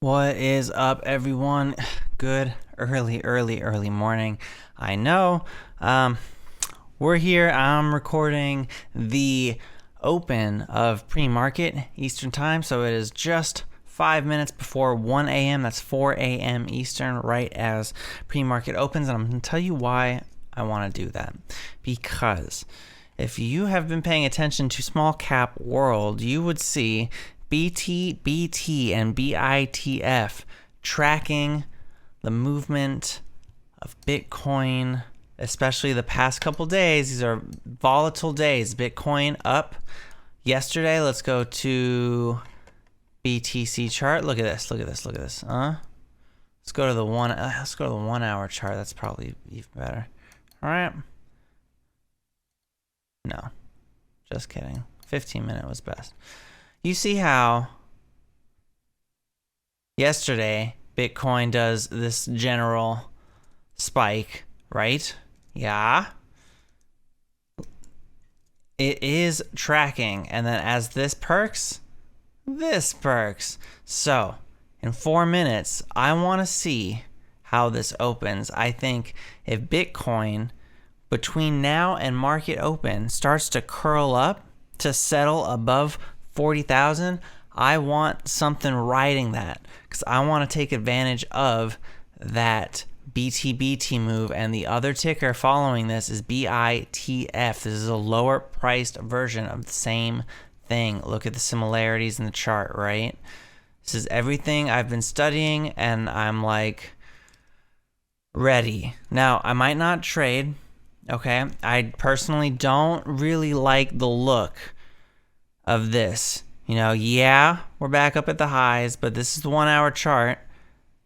What is up, everyone? Good early morning. I know. We're here. I'm recording the open of pre-market Eastern time, so it is just 5 minutes before 1 a.m. That's 4 a.m. Eastern, right as pre-market opens. And I'm going to tell you why I want to do that. Because if you have been paying attention to small cap world, you would see BT, and BITF tracking the movement of Bitcoin, especially the past couple days. These are volatile days. Bitcoin up yesterday. Let's go to BTC chart. Look at this. Let's go to the 1 hour chart. That's probably even better. All right. No, just kidding. 15-minute was best. You see how yesterday Bitcoin does this general spike, right? Yeah. It is tracking, and then as this perks. So, in 4 minutes, I want to see how this opens. I think if Bitcoin, between now and market open, starts to curl up to settle above 40,000, I want something riding that because I want to take advantage of that BTBT move, and the other ticker following this is BITF. This is a lower priced version of the same thing. Look at the similarities in the chart, right? This is everything I've been studying, and I'm like ready. Now, I might not trade, okay? I personally don't really like the look of this. Yeah, we're back up at the highs, but this is the 1 hour chart.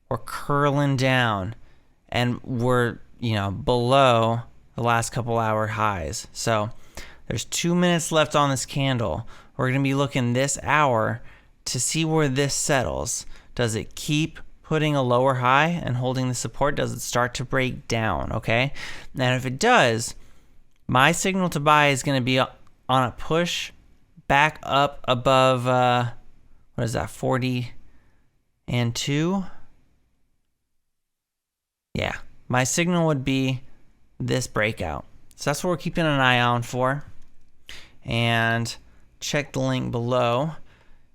We're curling down, and we're, below the last couple hour highs. So there's 2 minutes left on this candle. We're going to be looking this hour to see where this settles. Does it keep putting a lower high and holding the support? Does it start to break down? Okay. And if it does, my signal to buy is going to be on a push back up above, what is that, 40 and 2? Yeah, my signal would be this breakout. So that's what we're keeping an eye on for. And check the link below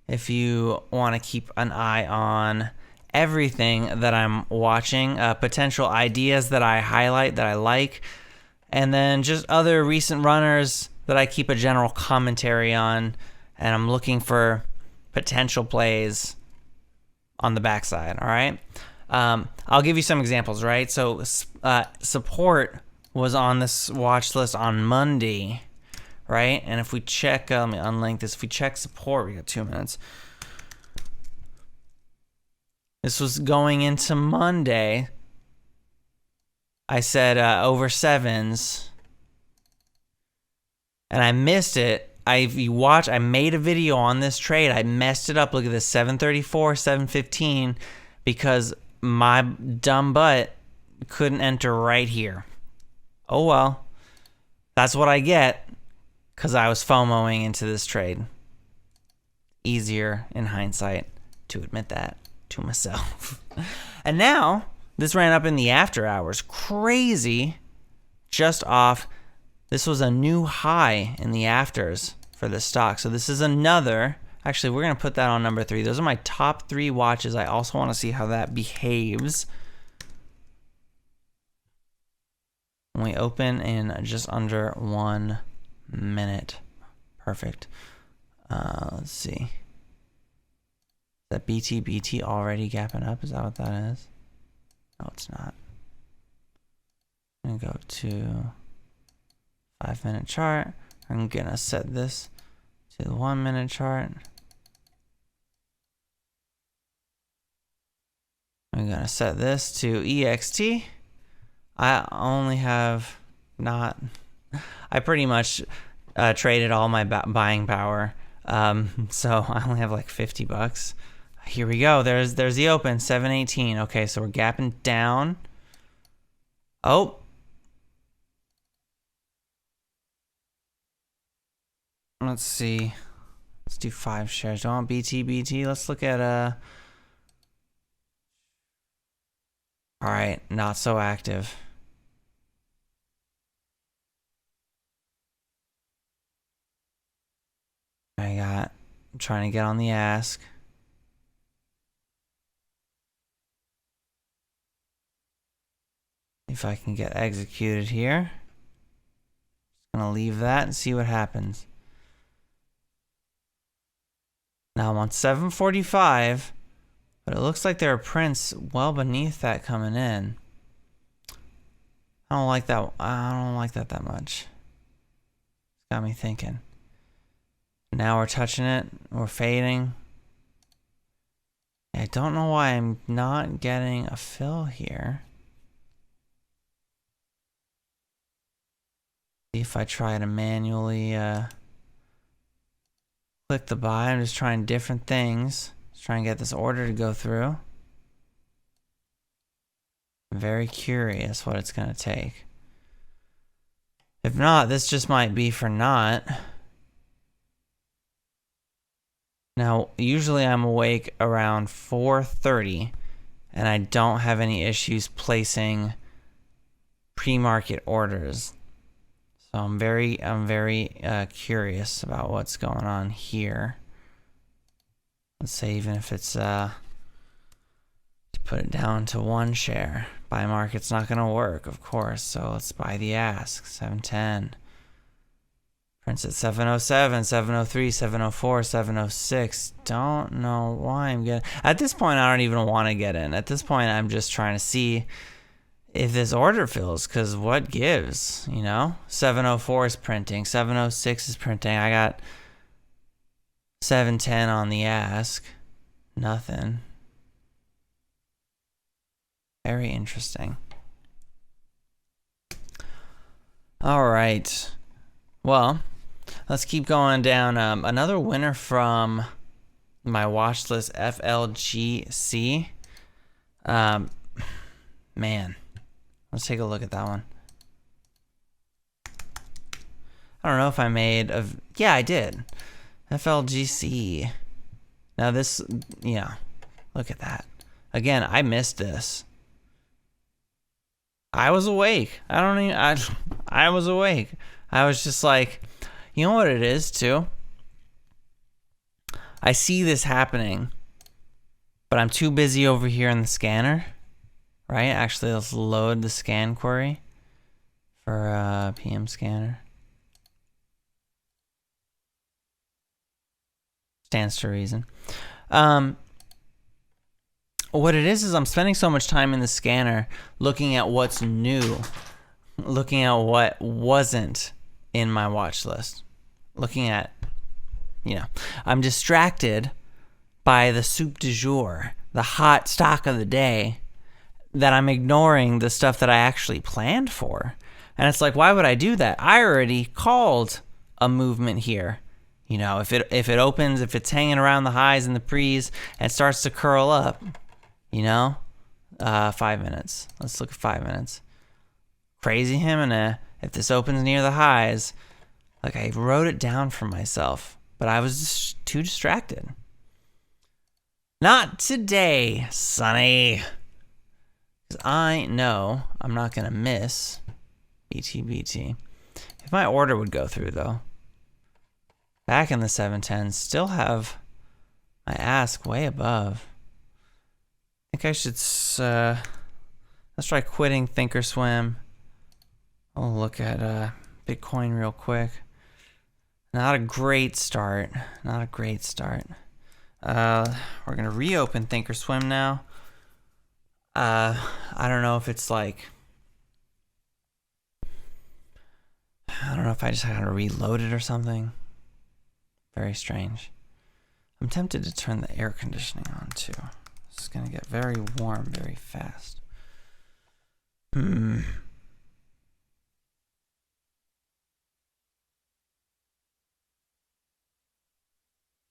if you want to keep an eye on everything that I'm watching, potential ideas that I highlight that I like, and then just other recent runners that I keep a general commentary on, and I'm looking for potential plays on the backside, all right? I'll give you some examples, right? So support was on this watch list on Monday, right? And if we check, let me unlink this. If we check support, we got 2 minutes. This was going into Monday. I said over sevens, and I missed it. If you watch, I made a video on this trade. I messed it up. Look at this, 734, 715, because my dumb butt couldn't enter right here. Oh well, that's what I get because I was FOMOing into this trade. Easier in hindsight to admit that to myself. And now this ran up in the after hours. Crazy. Just off. This was a new high in the afters for this stock. So this is another. Actually, we're going to put that on number 3. Those are my top 3 watches. I also want to see how that behaves when we open in just under 1 minute. Perfect. Let's see. Is that BT already gapping up? Is that what that is? No, it's not. I'm going to go to 5-minute chart. I'm going to set this to the 1 minute chart. I'm going to set this to EXT. I only have not, I pretty much traded all my buying power. So I only have like $50. Here we go. There's the open, 718. Okay, so we're gapping down. Oh. Let's see. Let's do 5 shares. Do I want BT? Let's look at All right, not so active. I'm trying to get on the ask. If I can get executed here. Just gonna leave that and see what happens. Now I'm on 745, but it looks like there are prints well beneath that coming in. I don't like that. I don't like that much. It's got me thinking. Now we're touching it. We're fading. I don't know why I'm not getting a fill here. See if I try to manually click the buy. I'm just trying different things. Just trying to get this order to go through. I'm very curious what it's going to take. If not, this just might be for not. Now, usually I'm awake around 4:30, and I don't have any issues placing pre-market orders. So I'm very curious about what's going on here. Let's say even if it's to put it down to one share. Buy market's not going to work, of course. So let's buy the ask. 710. Prints at 707, 703, 704, 706. Don't know why I'm getting... At this point, I don't even want to get in. At this point, I'm just trying to see if this order fills, because what gives, you know? 704 is printing. 706 is printing. I got 710 on the ask. Nothing. Very interesting. All right. Well, let's keep going down. Another winner from my watch list, FLGC. Man, let's take a look at that one. I don't know if I made a... Yeah, I did. FLGC. Now this, yeah, look at that. Again, I missed this. I was awake. I was awake. I was just like, you know what it is too? I see this happening, but I'm too busy over here in the scanner, right? Actually, let's load the scan query for PM scanner. Stands to reason. What it is I'm spending so much time in the scanner looking at what's new, looking at what wasn't in my watch list, looking at, you know, I'm distracted by the soup du jour, the hot stock of the day, that I'm ignoring the stuff that I actually planned for. And it's like, why would I do that? I already called a movement here. You know, if it opens, if it's hanging around the highs and the pre's and starts to curl up, you know, 5 minutes. Let's look at 5 minutes. Crazy Himina. If this opens near the highs, like I wrote it down for myself, but I was just too distracted. Not today, Sonny. Because I know I'm not going to miss BT. If my order would go through, though, back in the 710s, still have my ask way above. I think I should, let's try quitting Thinkorswim. I'll look at Bitcoin real quick. Not a great start. Not a great start. We're going to reopen Thinkorswim now. I don't know if it's like... I don't know if I just had to reload it or something. Very strange. I'm tempted to turn the air conditioning on too. It's going to get very warm very fast.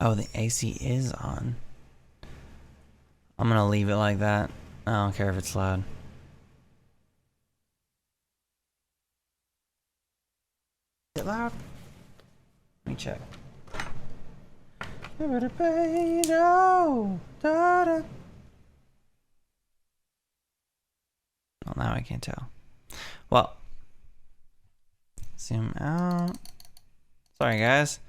Oh, the AC is on. I'm going to leave it like that. I don't care if it's loud. Is it loud? Let me check. Well, now I can't tell. Well, zoom out. Sorry, guys.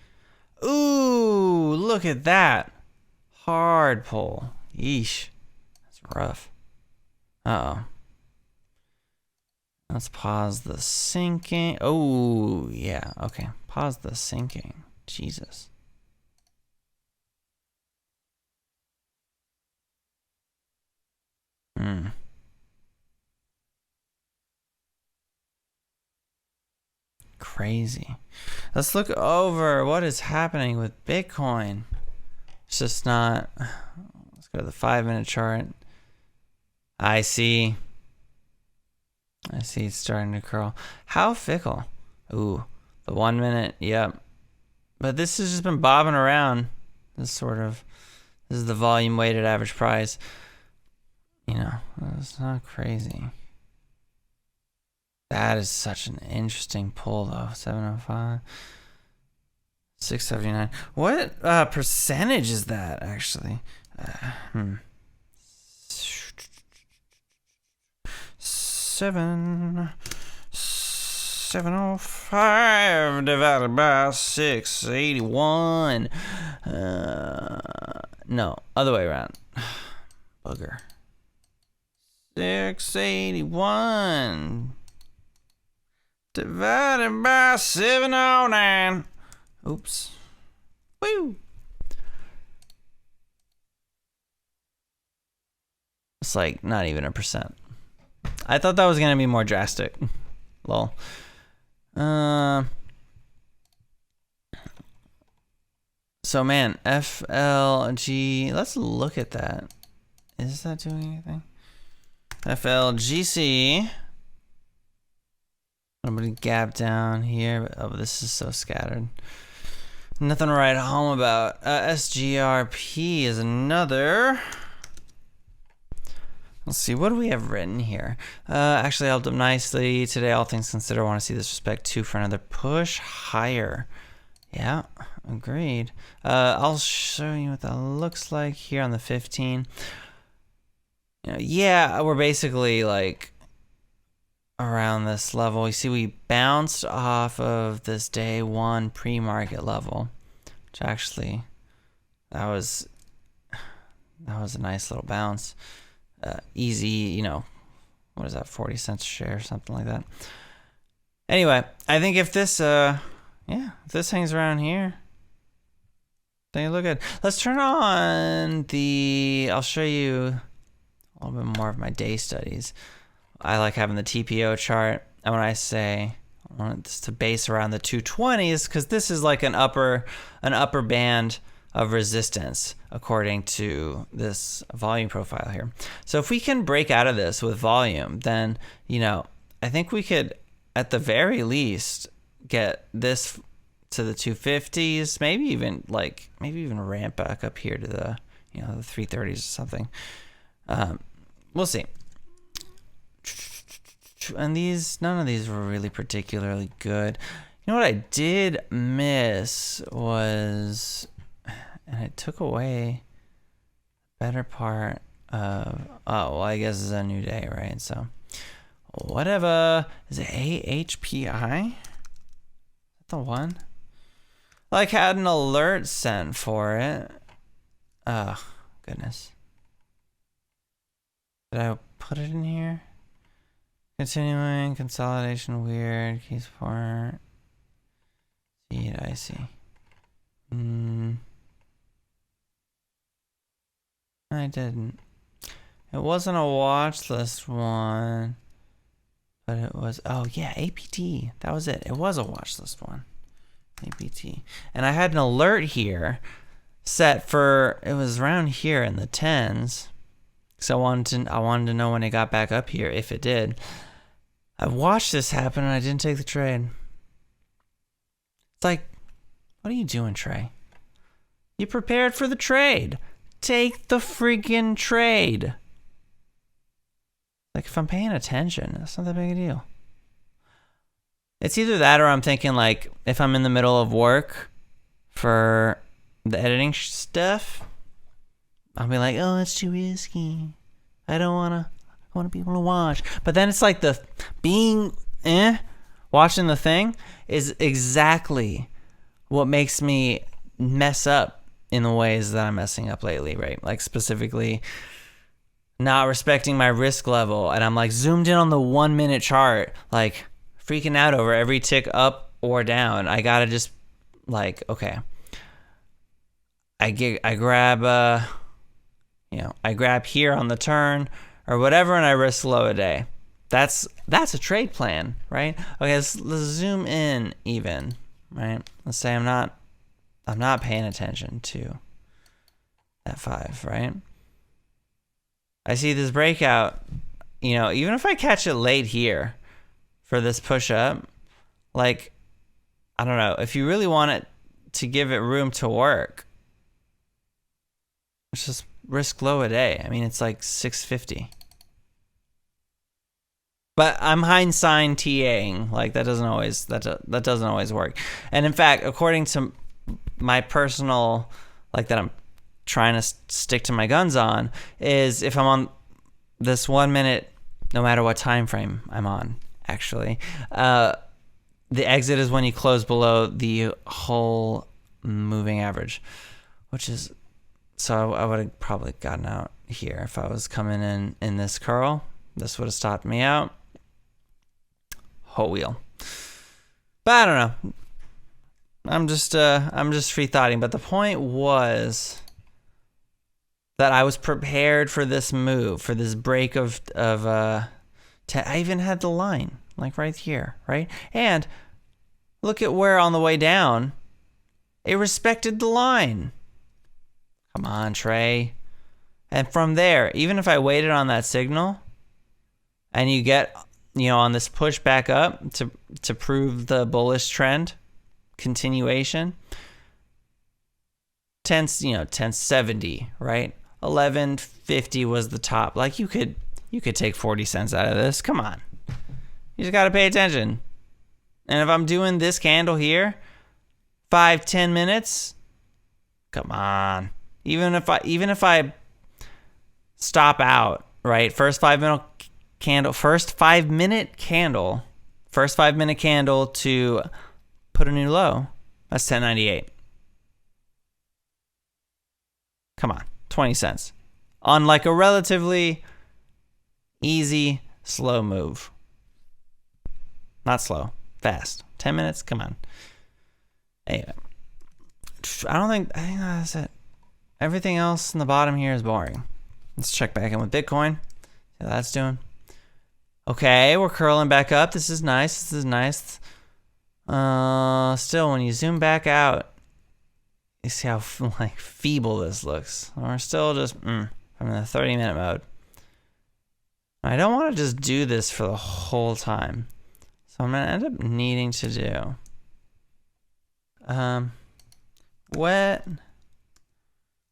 Ooh, look at that. Hard pull. Yeesh. That's rough. Uh-oh. Let's pause the sinking. Oh, yeah. Okay. Pause the sinking. Jesus. Crazy. Let's look over what is happening with Bitcoin. It's just not. Let's go to the 5-minute chart. I see it's starting to curl. How fickle. Ooh, the 1 minute. Yep. But this has just been bobbing around. This is the volume weighted average price. You know, it's not crazy. That is such an interesting pull, though. 705, 679. What percentage is that, actually? 705 divided by 681. No, other way around. Bugger. 681 divided by 709. Oops. Woo. It's like not even a percent. I thought that was gonna be more drastic. Lol. So man, FLG. Let's look at that. Is that doing anything? FLGC. Somebody gap down here. Oh, this is so scattered. Nothing to write home about. SGRP is another. Let's see, what do we have written here? Actually held up nicely today. All things considered, I want to see this respect 2 for another push higher. Yeah, agreed. I'll show you what that looks like here on the 15. You know, yeah, we're basically like around this level. You see, we bounced off of this day 1 pre-market level, which actually that was a nice little bounce. Easy, you know, what is that, 40 cents a share, something like that. Anyway, I think if this if this hangs around here, then you look good. Let's turn on I'll show you a little bit more of my day studies. I like having the TPO chart, and when I say I want this to base around the 220s, because this is like an upper band of resistance according to this volume profile here. So if we can break out of this with volume, then, you know, I think we could at the very least get this to the 250s, maybe even ramp back up here to the, you know, the 330s or something. We'll see. And none of these were really particularly good. You know what I did miss was, and it took away the better part of, oh, well, I guess it's a new day, right? So whatever. Is it AHPI? Is that the one? Like, had an alert sent for it. Oh, goodness. Did I put it in here? Continuing, consolidation, weird, keys part. I see. I didn't. It wasn't a watch list one, but it was, oh yeah, APT. That was it. It was a watch list one. APT. And I had an alert here set for, it was around here in the 10s. So I wanted to know when it got back up here, if it did. I watched this happen and I didn't take the trade. It's like, what are you doing, Trey? You prepared for the trade. Take the freaking trade. Like, if I'm paying attention, that's not that big a deal. It's either that or I'm thinking, like, if I'm in the middle of work for the editing stuff, I'll be like, oh, it's too risky. I don't want to I want people to watch. But then it's like the being watching the thing is exactly what makes me mess up in the ways that I'm messing up lately, right? Like specifically not respecting my risk level, and I'm like zoomed in on the 1 minute chart, like freaking out over every tick up or down. I gotta just like, okay, I grab I grab here on the turn or whatever, and I risk low a day. That's a trade plan, right? Okay, let's zoom in even, right? Let's say I'm not paying attention to that 5, right? I see this breakout, even if I catch it late here for this push up, like, I don't know, if you really want it to give it room to work, let's just risk low a day. I mean, it's like 650. But I'm hindsight TAing, like that doesn't always work. And in fact, according to my personal, like that I'm trying to stick to my guns on, is if I'm on this 1 minute, no matter what time frame I'm on, actually, the exit is when you close below the whole moving average, which is, so I would have probably gotten out here if I was coming in this curl. This would have stopped me out. Whole wheel. But I don't know. I'm just free thoughting. But the point was that I was prepared for this move, for this break I even had the line, like right here, right? And look at where on the way down, it respected the line. Come on, Trey. And from there, even if I waited on that signal, and you get, on this push back up to prove the bullish trend continuation, 1070, right? 1150 was the top. Like you could take 40 cents out of this. Come on. You just got to pay attention. And if I'm doing this candle here, 5-10 minutes, come on. Even if I stop out, right? First 5 minute candle to put a new low. That's 1098. Come on, 20 cents on like a relatively easy, slow move. Not slow, fast. 10 minutes, come on. Anyway, I think that's it. Everything else in the bottom here is boring. Let's check back in with Bitcoin. See how that's doing. Okay, we're curling back up. This is nice. Still, when you zoom back out, you see how like feeble this looks. We're still just from the 30-minute mode. I don't want to just do this for the whole time, so I'm gonna end up needing to do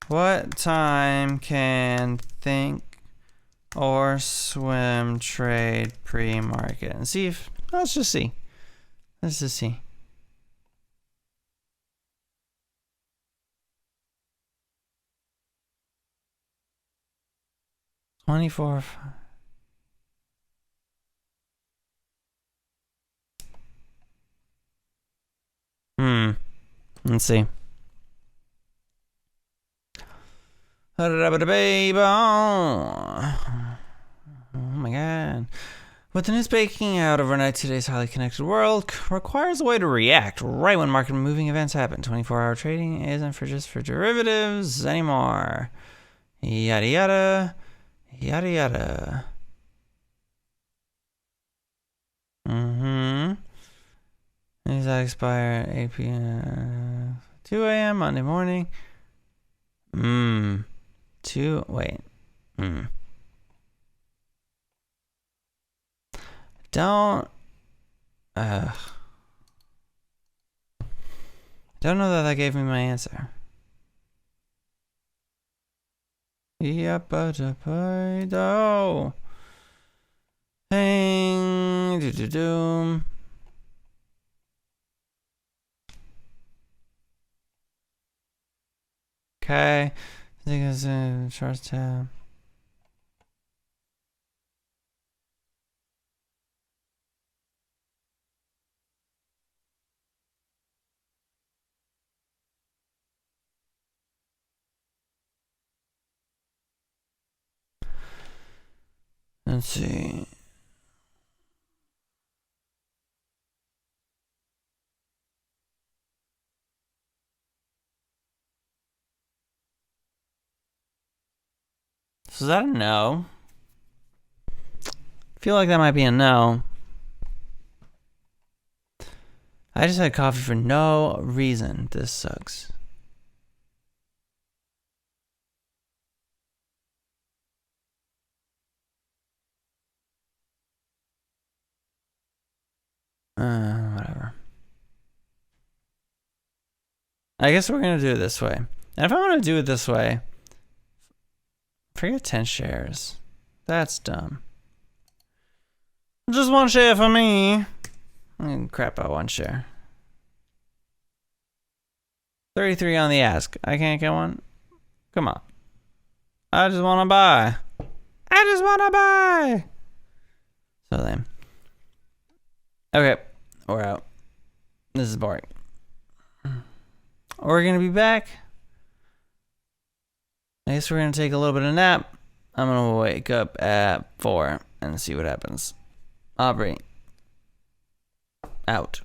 what time can think or swim trade pre-market, and see if let's just see. 24. Let's see. Oh my god. With the news breaking out overnight, today's highly connected world requires a way to react right when market moving events happen. 24-hour trading isn't just for derivatives anymore. Yada yada. Yada yada. These that expire at 8 p.m. 2 a.m. Monday morning. Don't know that gave me my answer. Yep, but Hang doom. Okay. I think it's in charts tab. Let's see. So is that a no? I feel like that might be a no. I just had coffee for no reason. This sucks. Whatever. I guess we're gonna do it this way. And if I want to do it this way, forget 10 shares. That's dumb. Just one share for me. Crap out 1 share. 33 on the ask. I can't get one. Come on. I just want to buy. I just want to buy. So lame. Okay, we're out. This is boring. We're gonna be back. I guess we're gonna take a little bit of nap. I'm gonna wake up at 4 and see what happens. Aubrey. Out.